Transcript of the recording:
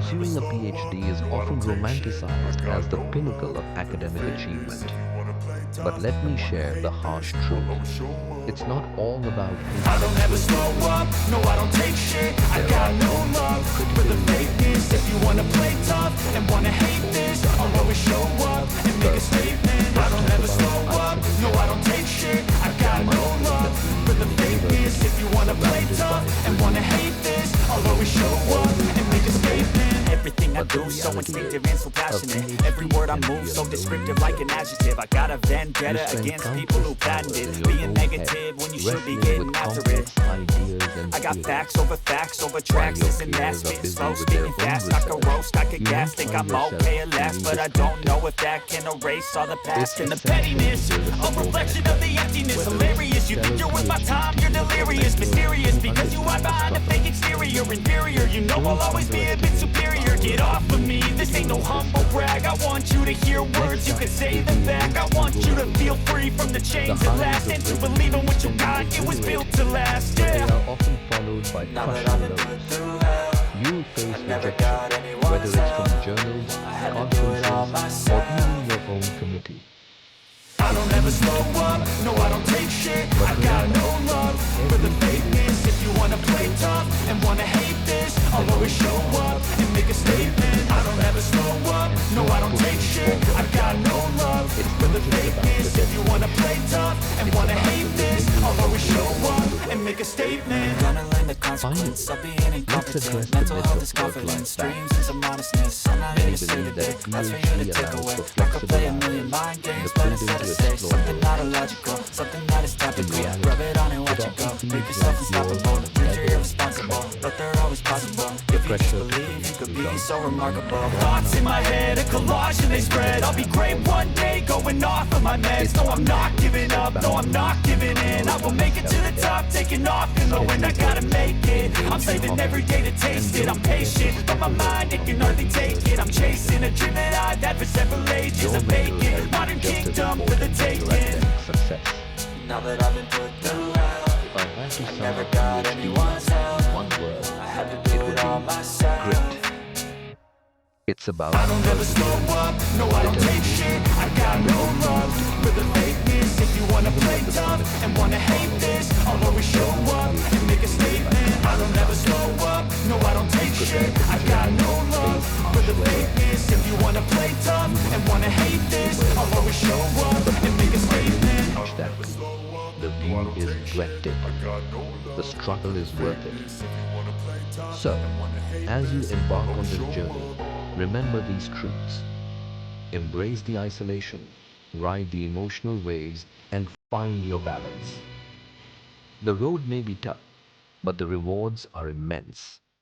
Pursuing a PhD is often romanticized as the pinnacle of academic achievement. But let me share the harsh truth. It's not all about I don't ever intellectual slow up, ability. no I don't take shit. I There got are no many love for the critical fakeness. If you wanna play tough and wanna hate this, I'll always show up and make a statement. I don't ever slow up, no I don't take shit. I got no love for the fakeness. If you wanna play tough and wanna hate this, I'll always show up and make a statement. Everything I do so instinctive and so passionate. Every word I move so descriptive like an adjective. I got a vendetta against people who patented being negative when you should be getting after it. I got facts over tracks, this and that. Spitting slow, speaking fast, I could roast, I could gas. Think I'm okay at last, but I don't know if that can erase all the past. And the pettiness, a reflection of the emptiness. Hilarious, you think you're with my time, you're delirious. Mysterious, because you hide behind a fake exterior. Inferior, you know I'll always be a bit superior. Get off of me, this ain't no humble brag. I want you to hear words, you can say them back. I want you to feel free from the chains at last, and to believe in what you got, it was built to last, They yeah. are often followed by Now that I've been put through hell, you'll face I never got rejection, anyone's whether it's help. from journals, I had to do it all conferences, or myself. even your own committee. I don't ever slow up, no I don't take shit. I got no love for the fakeness. If you wanna play tough and wanna hate this, I'll always show up and make a statement. I don't ever slow up, no I don't take shit. I got no love for the fakeness. If you wanna play tough and wanna hate this, I'll always show up and make a statement. Gonna learn the consequence of being incompetent. Mental health is confidence, dreams and some modestness. I'm not here to say that that's for you to take away. I could play a million mind games, but instead I say something not illogical, something that is topical. Rub it on and watch it go. Make yourself unstoppable. Future irresponsible, but they're always possible. If you just believe, you could be so remarkable. Thoughts in my head, a collage and they spread. I'll be great one day, going off of my meds. No, I'm not giving up, no, I'm not giving in. I will make it to the top, taking off in the wind. I gotta make it. I'm saving every day to taste it. I'm patient, but my mind, it can hardly take it. I'm chasing a dream that I've had for several ages. A vacant modern kingdom for the taking. Success. Now that I've been put through hell, If I had to sum never up got PhD anyone's help. in one word, I had to it do would it all be myself. grit. It's about I don't ever slow up, no I don't take shit. I got no love for the fakeness. If you wanna play tough and wanna hate this, I'll always show up and make a statement. I don't ever slow up, no I don't take shit. I got no love for the fakeness. If you wanna play tough and wanna hate this, I'll always show up and make a statement. that the view is breathtaking. The struggle is worth it. So, as you embark on this journey, remember these truths. Embrace the isolation, ride the emotional waves, and find your balance. The road may be tough, but the rewards are immense.